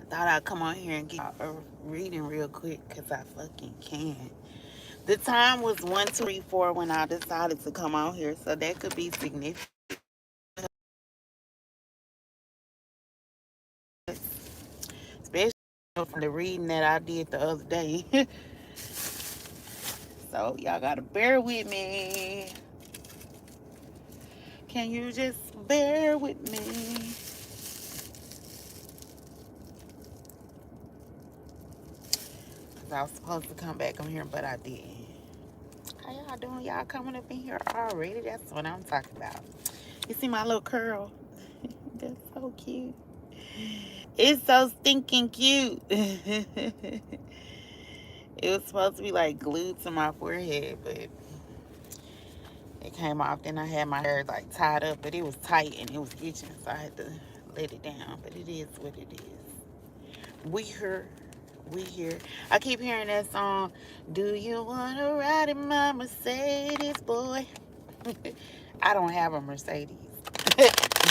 Thought I'd come on here and get a reading real quick because I fucking can. The time was 1:24 when I decided to come out here, so that could be significant, especially from the reading that I did the other day. So y'all gotta bear with me. Can you just bear with me? Cause I was supposed to come back on here, but I didn't. How y'all doing? Y'all coming up in here already? That's what I'm talking about. You see my little curl? That's so cute. It's so stinking cute. It was supposed to be like glued to my forehead, but it came off. Then I had my hair like tied up, but it was tight and it was itching, so I had to let it down. But it is what it is. We here. We here. I keep hearing that song. Do you wanna ride in my Mercedes, boy? I don't have a Mercedes.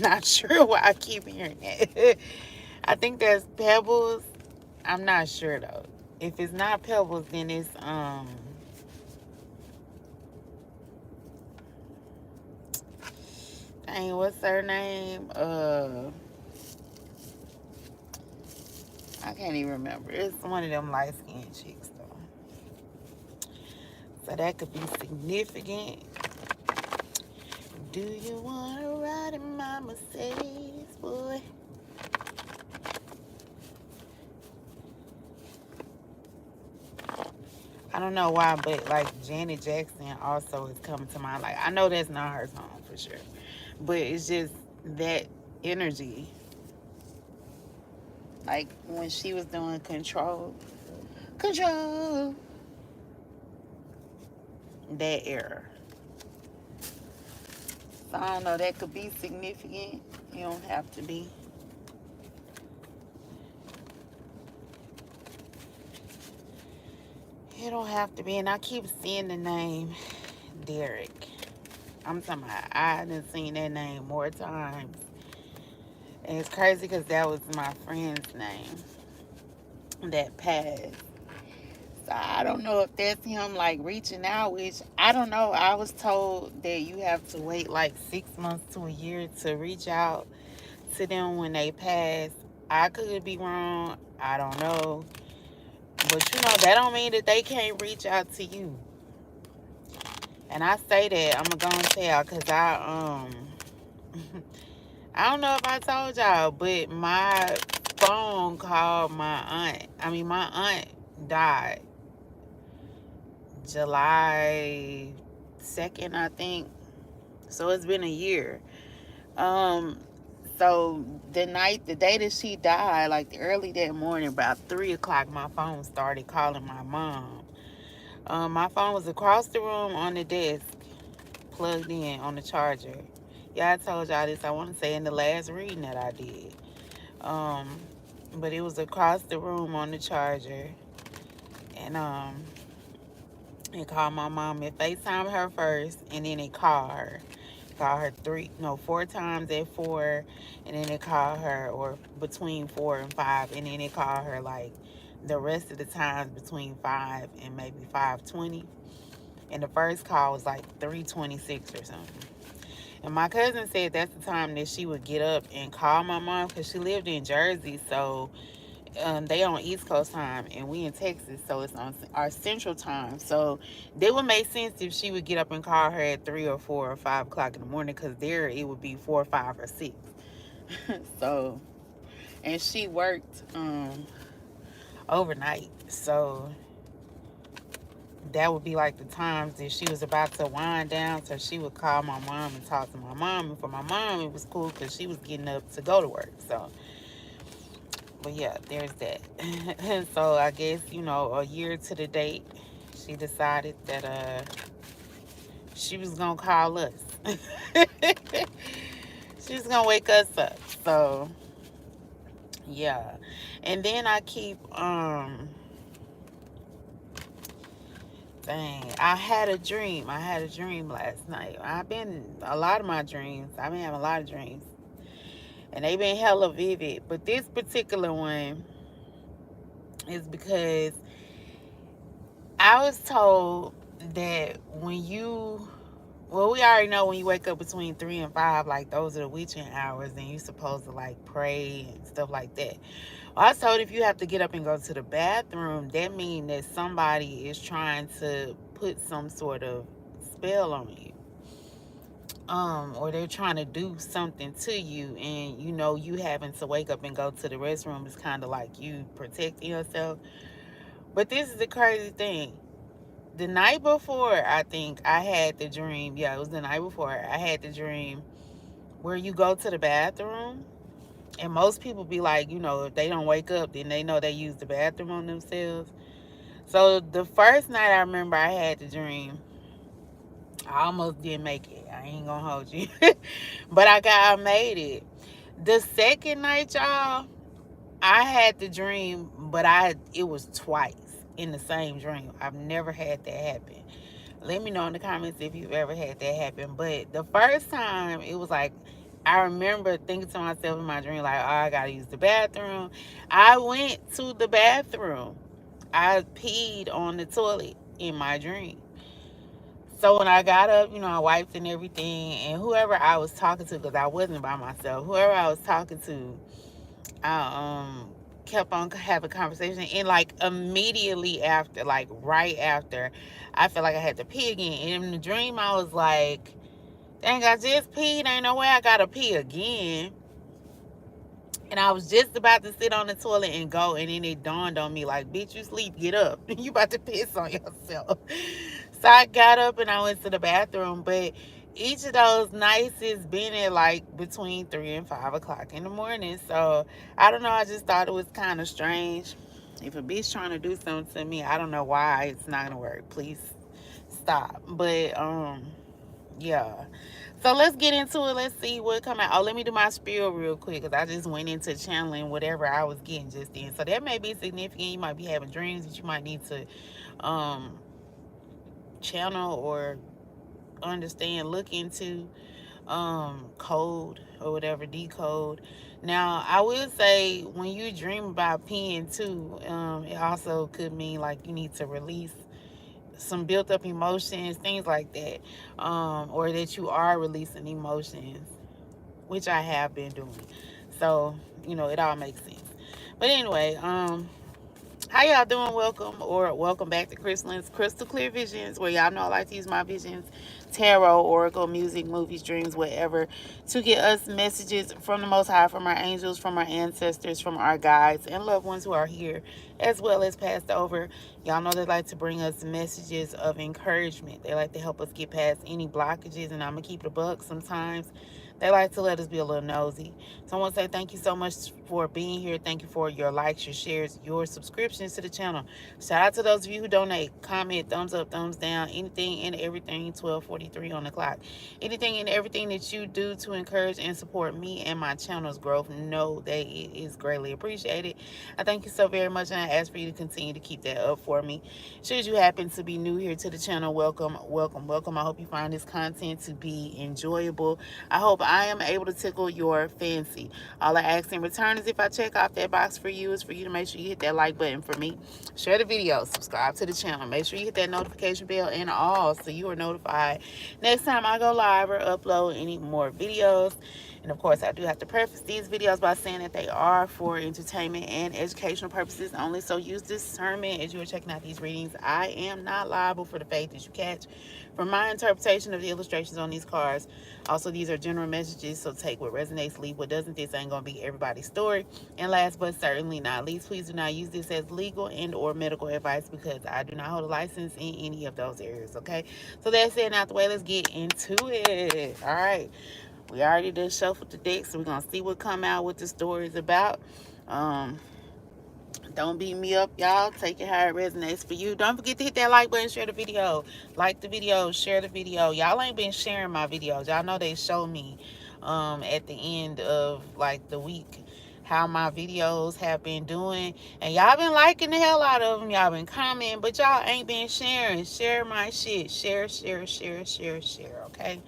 Not sure why I keep hearing that. I think that's Pebbles. I'm not sure though. If it's not Pebbles, then it's dang, what's her name? I can't even remember. It's one of them light skinned chicks though. So that could be significant. Do you wanna ride in my Mercedes, boy? I don't know why, but like Janet Jackson also is coming to mind. Like I know that's not her song for sure, but it's just that energy. Like when she was doing Control, that era. So I don't know. That could be significant. You don't have to be. You don't have to be. And I keep seeing the name Derek. I'm talking about, I done seen that name more times. And it's crazy because that was my friend's name that passed. So I don't know if that's him like reaching out, which I don't know. I was told that you have to wait like 6 months to a year to reach out to them when they pass. I could be wrong. I don't know. But you know, that don't mean that they can't reach out to you. And I say that, I'm gonna tell because I don't know if I told y'all, but my phone called my aunt. I mean, my aunt died July 2nd, I think. So it's been a year. Um, so the day that she died, like early that morning, about 3 o'clock, my phone started calling my mom. My phone was across the room on the desk, plugged in on the charger. Yeah, I told y'all this, I want to say in the last reading that I did. Um, but it was across the room on the charger. And it called my mom. It FaceTimed her first, and then it called her. Called her 4 times at 4, and then it called her, or between 4 and 5, and then it called her like the rest of the times between 5 and maybe 5:20. And the first call was like 3:26 or something. And my cousin said that's the time that she would get up and call my mom because she lived in Jersey, so they on East Coast time and we in Texas, so it's on our Central time. So it would make sense if she would get up and call her at 3 or 4 or 5 o'clock in the morning, because there it would be 4 or 5 or 6. So, and she worked overnight, so that would be like the times that she was about to wind down. So she would call my mom and talk to my mom, and for my mom it was cool because she was getting up to go to work. So but yeah, there's that. So I guess, a year to the date, she decided that she was gonna call us. She was gonna wake us up. So yeah. And then I keep dang, I had a dream. I had a dream last night. I've been having a lot of dreams. And they've been hella vivid. But this particular one, is because I was told that when you, well, we already know when you wake up between 3 and 5, like those are the witching hours, and you're supposed to like pray and stuff like that. Well, I was told if you have to get up and go to the bathroom, that means that somebody is trying to put some sort of spell on you. Or they're trying to do something to you, and you know you having to wake up and go to the restroom is kind of like you protecting yourself. But this is the crazy thing. The night before, I think I had the dream. Yeah, it was the night before. I had the dream where you go to the bathroom, and most people be like, you know, if they don't wake up, then they know they use the bathroom on themselves. So the first night I remember I had the dream, I almost didn't make it. I ain't gonna hold you. But I made it. The second night, y'all, I had the dream, but it was twice in the same dream. I've never had that happen. Let me know in the comments if you've ever had that happen. But the first time, it was like, I remember thinking to myself in my dream, like, oh, I gotta use the bathroom. I went to the bathroom. I peed on the toilet in my dream. So when I got up, you know, I wiped and everything, and whoever I was talking to, because I wasn't by myself, whoever I was talking to, I kept on having conversation, and like immediately after, like right after, I felt like I had to pee again. And in the dream, I was like, "Dang, I just peed. Ain't no way I gotta pee again." And I was just about to sit on the toilet and go, and then it dawned on me, like, "Bitch, you sleep, get up. You about to piss on yourself." So I got up and I went to the bathroom. But each of those nights has been at like between 3 and 5 o'clock in the morning. So I don't know. I just thought it was kind of strange. If a bitch trying to do something to me, I don't know why it's not gonna work. Please stop. But yeah. So let's get into it. Let's see what come out. Oh, let me do my spiel real quick, because I just went into channeling whatever I was getting just then. So that may be significant. You might be having dreams that you might need to channel or understand, look into, code or whatever, decode. Now I will say, when you dream about peeing too, it also could mean like you need to release some built up emotions, things like that, or that you are releasing emotions, which I have been doing. So you know, it all makes sense. But anyway, how y'all doing? Welcome back to Crystal Clear Visions, where y'all know I like to use my visions, tarot, oracle, music, movies, dreams, whatever, to get us messages from the Most High, from our angels, from our ancestors, from our guides and loved ones who are here, as well as passed over. Y'all know they like to bring us messages of encouragement. They like to help us get past any blockages, and I'm gonna keep it a buck. Sometimes they like to let us be a little nosy. So I want to say thank you so much for being here. Thank you for your likes, your shares, your subscriptions to the channel. Shout out to those of you who donate, comment, thumbs up, thumbs down, anything and everything. 12:43 on the clock. Anything and everything that you do to encourage and support me and my channel's growth, know that it is greatly appreciated. I thank you so very much, and I ask for you to continue to keep that up for me. Should you happen to be new here to the channel, welcome, welcome, welcome. I hope you find this content to be enjoyable. I hope I am able to tickle your fancy. All I ask in return is, if I check off that box for you, is for you to make sure you hit that like button for me. Share the video, subscribe to the channel. Make sure you hit that notification bell and all, so you are notified next time I go live or upload any more videos. And of course, I do have to preface these videos by saying that they are for entertainment and educational purposes only. So use discernment as you are checking out these readings. I am not liable for the faith that you catch from my interpretation of the illustrations on these cards. Also, these are general messages, so take what resonates, leave what doesn't. This ain't going to be everybody's story. And last but certainly not least, please do not use this as legal and or medical advice, because I do not hold a license in any of those areas, okay? So that's it. Out the way, let's get into it. All right. We already did shuffle the deck, so we're going to see what come out, what the story is about. Don't beat me up, y'all. Take it how it resonates for you. Don't forget to hit that like button, share the video. Like the video, share the video. Y'all ain't been sharing my videos. Y'all know they show me at the end of like the week how my videos have been doing. And y'all been liking the hell out of them. Y'all been commenting, but y'all ain't been sharing. Share my shit. Share, share, share, share, share, okay?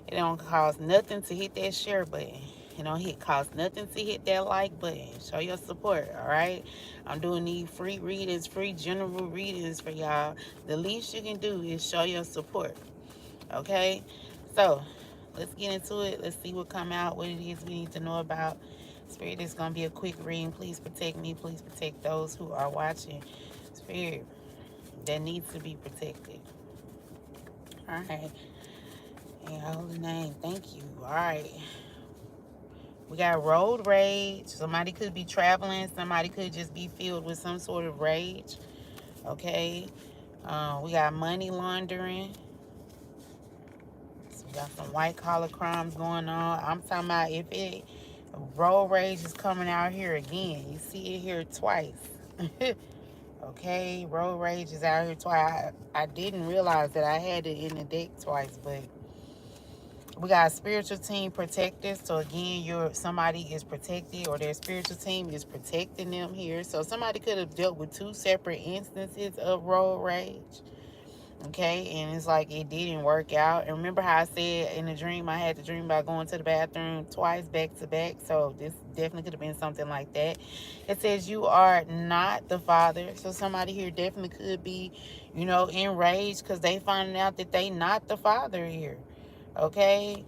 It don't cost nothing to hit that share button. It don't cost nothing to hit that like button. Show your support, all right? I'm doing these free readings, free general readings for y'all. The least you can do is show your support, okay? So let's get into it. Let's see what come out, what it is we need to know about. Spirit, is going to be a quick reading. Please protect me. Please protect those who are watching. Spirit, that needs to be protected. All right. In your holy name, thank you. All right. We got road rage. Somebody could be traveling. Somebody could just be filled with some sort of rage. Okay. We got money laundering. So we got some white collar crimes going on. I'm talking about if road rage is coming out here again. You see it here twice. Okay. Road rage is out here twice. I didn't realize that I had it in the deck twice, but we got spiritual team protectors. So again, somebody is protected, or their spiritual team is protecting them here. So somebody could have dealt with two separate instances of road rage. Okay, and it's like it didn't work out. And remember how I said in the dream, I had to dream about going to the bathroom twice back to back. So this definitely could have been something like that. It says you are not the father. So somebody here definitely could be, enraged because they finding out that they not the father here. Okay,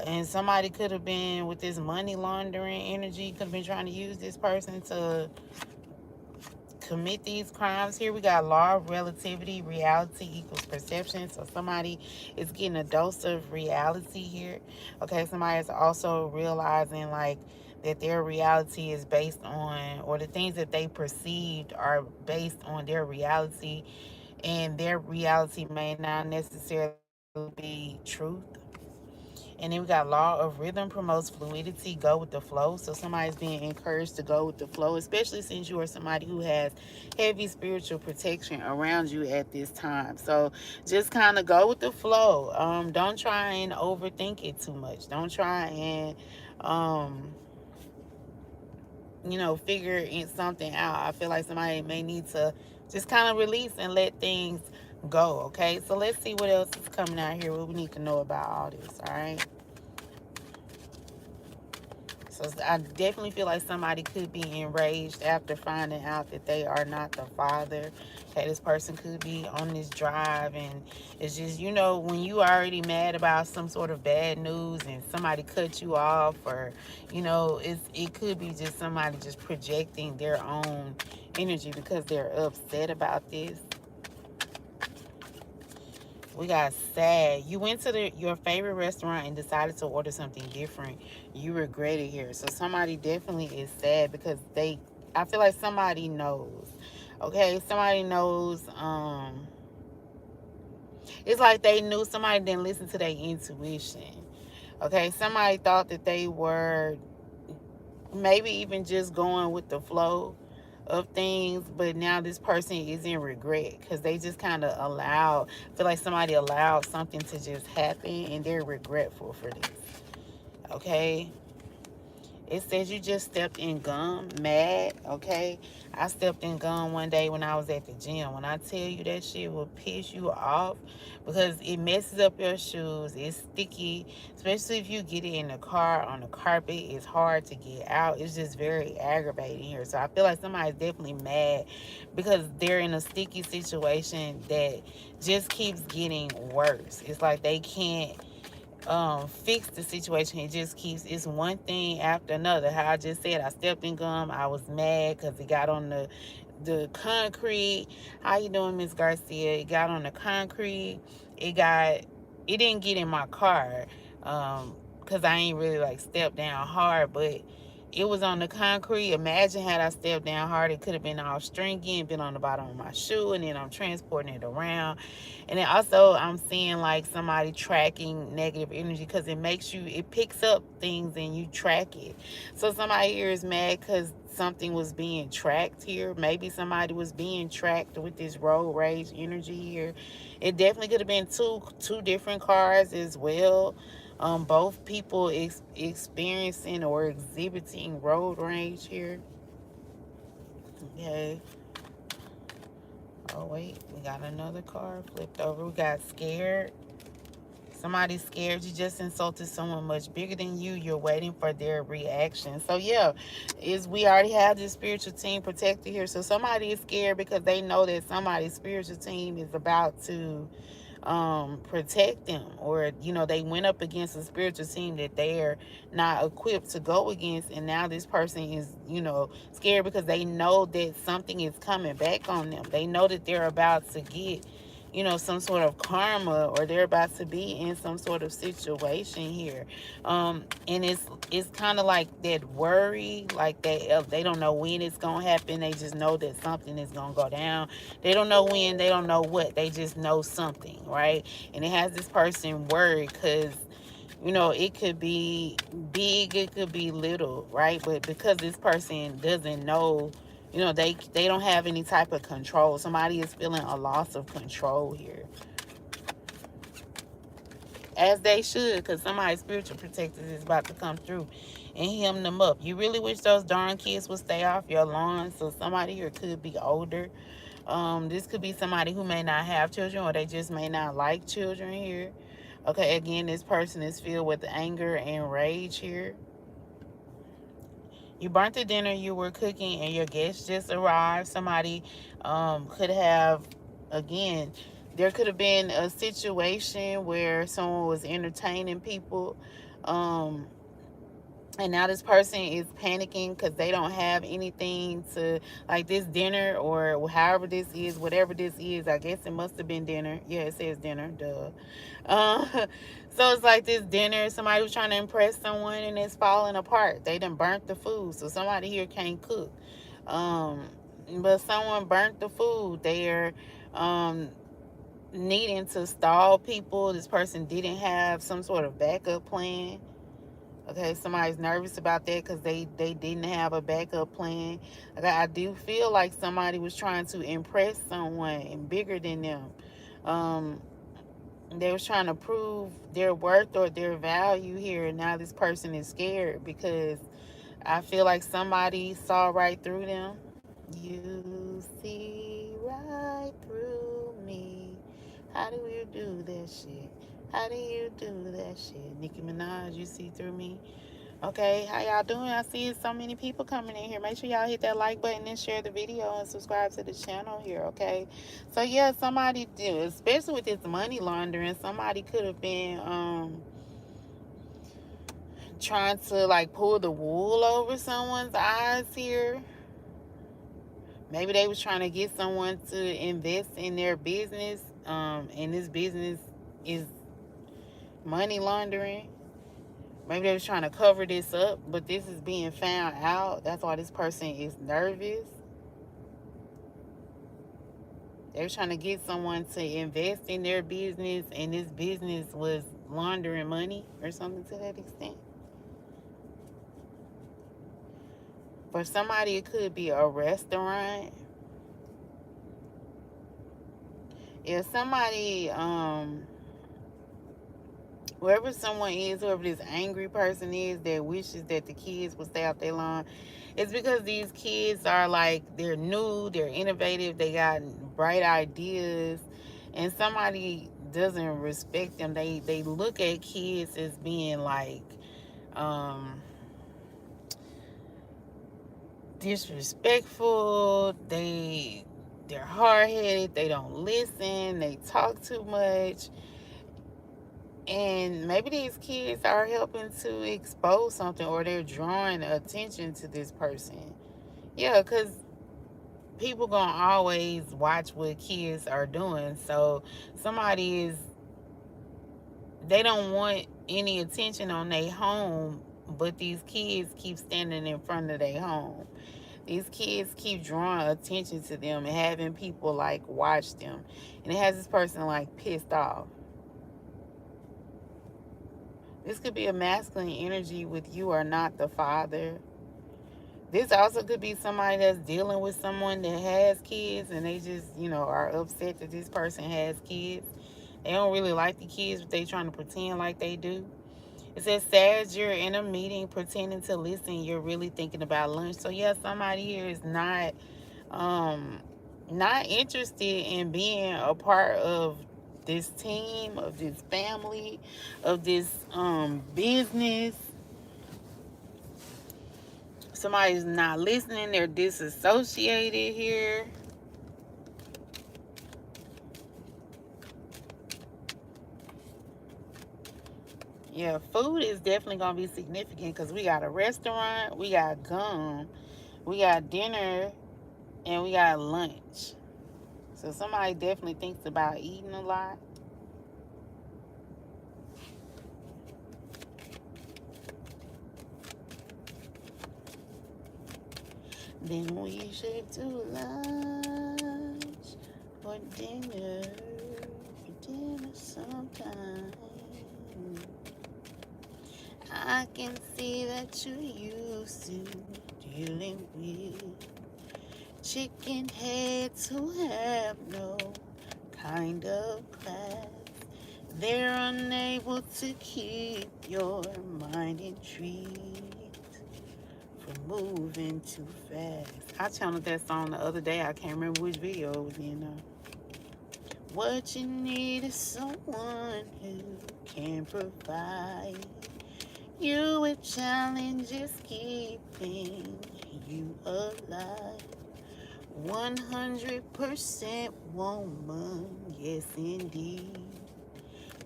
and somebody could have been with this money laundering energy, could have been trying to use this person to commit these crimes here. We got law of relativity, reality equals perception. So somebody is getting a dose of reality here. Okay, somebody is also realizing like that their reality is based on, or the things that they perceived are based on their reality, and their reality may not necessarily be truth. And then we got law of rhythm promotes fluidity, go with the flow. So somebody's being encouraged to go with the flow, especially since you are somebody who has heavy spiritual protection around you at this time. So just kind of go with the flow. Don't try and overthink it too much. Don't try and figure something out. I feel like somebody may need to just kind of release and let things go. Okay, so let's see what else is coming out here, what we need to know about all this. All right. So I definitely feel like somebody could be enraged after finding out that they are not the father. Okay, this person could be on this drive, and it's just, when you already mad about some sort of bad news and somebody cut you off, or, it could be just somebody just projecting their own energy because they're upset about this. We got sad. You went to your favorite restaurant and decided to order something different. You regret it here. So somebody definitely is sad because I feel like somebody knows. Okay, somebody knows. It's like they knew, somebody didn't listen to their intuition. Okay, somebody thought that they were maybe even just going with the flow of things, but now this person is in regret because they just kind of feel like somebody allowed something to just happen, and they're regretful for this. Okay, it says you just stepped in gum, mad. Okay, I stepped in gum one day when I was at the gym. When I tell you that shit will piss you off because it messes up your shoes, it's sticky, especially if you get it in the car on the carpet. It's hard to get out. It's just very aggravating here. So I feel like somebody's definitely mad because they're in a sticky situation that just keeps getting worse. It's like they can't fix the situation. It's one thing after another. How I just said, I stepped in gum, I was mad because it got on the concrete. How you doing, Miss Garcia? It got on the concrete. It didn't get in my car because I ain't really like stepped down hard, but it was on the concrete. Imagine had I stepped down hard, it could have been all stringy and been on the bottom of my shoe, and then I'm transporting it around. And then also I'm seeing like somebody tracking negative energy because it picks up things and you track it. So somebody here is mad because something was being tracked here. Maybe somebody was being tracked with this road rage energy here. It definitely could have been two different cars as well. Both people experiencing or exhibiting road rage here. Okay. Oh wait, we got another card flipped over. We got scared. Somebody's scared. You just insulted someone much bigger than you. You're waiting for their reaction. So yeah, we already have this spiritual team protected here. So somebody is scared because they know that somebody's spiritual team is about to protect them, or they went up against a spiritual team that they're not equipped to go against, and now this person is scared because they know that something is coming back on them. They know that they're about to get some sort of karma, or they're about to be in some sort of situation here. And it's kind of like that worry, like they don't know when it's gonna happen. They just know that something is gonna go down. They don't know when, they don't know what, they just know something, right? And it has this person worried because it could be big, it could be little, right? But because this person doesn't know, they don't have any type of control. Somebody is feeling a loss of control here, as they should, because somebody's spiritual protectors is about to come through and hem them up. You really wish those darn kids would stay off your lawn. So somebody here could be older. This could be somebody who may not have children, or they just may not like children here. Okay, again, this person is filled with anger and rage here. You burnt the dinner you were cooking and your guests just arrived. Somebody could have, again, there could have been a situation where someone was entertaining people. And now this person is panicking because they don't have anything to, like, this dinner or however this is, whatever this is. I guess it must have been dinner. Yeah, it says dinner, duh. So it's like this dinner, somebody was trying to impress someone and it's falling apart. They done burnt the food. So somebody here can't cook. But someone burnt the food. They're needing to stall people. This person didn't have some sort of backup plan. Okay, somebody's nervous about that because they didn't have a backup plan. Okay, I do feel like somebody was trying to impress someone bigger than them. They was trying to prove their worth or their value here, and now this person is scared because I feel like somebody saw right through them. You see right through me. How do you do that shit? How do you do that shit? Nicki Minaj, you see through me? Okay, how y'all doing? I see so many people coming in here. Make sure y'all hit that like button and share the video and subscribe to the channel here, okay? So yeah, somebody did, especially with this money laundering, somebody could have been trying to like pull the wool over someone's eyes here. Maybe they was trying to get someone to invest in their business, and this business is money laundering. Maybe they was trying to cover this up, but this is being found out. That's why this person is nervous. They were trying to get someone to invest in their business, and this business was laundering money or something to that extent. For somebody, it could be a restaurant. If somebody, whoever someone is, whoever this angry person is that wishes that the kids would stay off their lawn, it's because these kids are like, they're new, they're innovative, they got bright ideas, and somebody doesn't respect them. They look at kids as being like disrespectful. They're hard-headed, they don't listen, they talk too much. And maybe these kids are helping to expose something, or they're drawing attention to this person. Yeah, because people gonna always watch what kids are doing. So somebody they don't want any attention on their home, but these kids keep standing in front of their home. These kids keep drawing attention to them and having people like watch them. And it has this person like pissed off. This could be a masculine energy with you are not the father. This also could be somebody that's dealing with someone that has kids, and they just, are upset that this person has kids. They don't really like the kids, but they trying to pretend like they do. It says, Sag, you're in a meeting pretending to listen. You're really thinking about lunch. So yeah, somebody here is not interested in being a part of this team, of this family, of this business. Somebody's not listening. They're disassociated here. Yeah, food is definitely going to be significant because we got a restaurant, we got gum, we got dinner, and we got lunch. So somebody definitely thinks about eating a lot. Then we should do lunch or dinner sometime. I can see that you're used to dealing with chicken heads who have no kind of class. They're unable to keep your mind intrigued from moving too fast. I channeled that song the other day. I can't remember which video it was in though. What you need is someone who can provide you with challenges keeping you alive. 100% woman, yes indeed.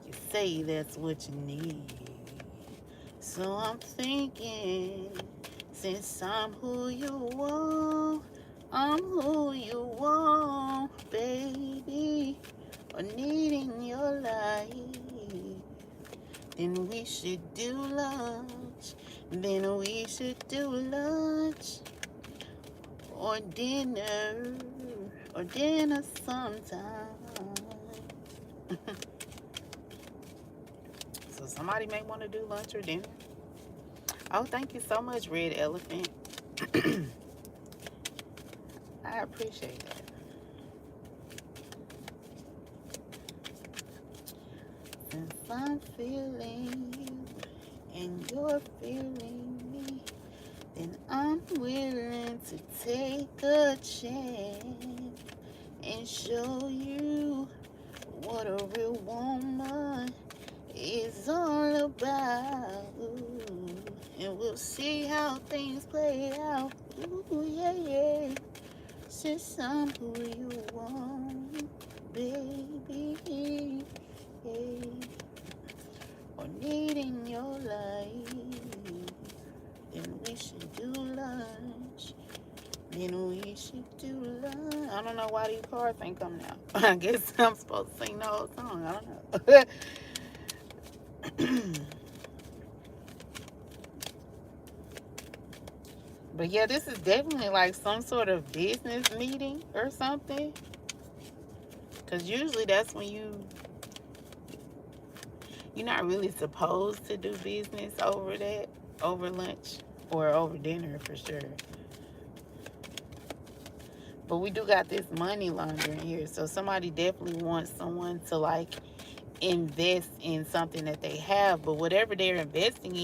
You say that's what you need. So I'm thinking, since I'm who you want, I'm who you want, baby, or need in your life. Then we should do lunch. Then we should do lunch or dinner sometime. So somebody may want to do lunch or dinner. Oh, thank you so much, Red Elephant. I appreciate that. Since I'm feeling you and you're feeling me, then I'm willing to take a chance and show you what a real woman is all about. And we'll see how things play out. Ooh, yeah, yeah. Since I'm who you want, baby, yeah. Or need in your life. Then we should do lunch. Then we should do lunch. I don't know why these cards ain't coming out. I guess I'm supposed to sing the whole song. I don't know. But yeah, this is definitely like some sort of business meeting or something. Because usually that's when you're not really supposed to do business over lunch or over dinner for sure. But we do got this money laundering here. So somebody definitely wants someone to like invest in something that they have. But whatever they're investing in,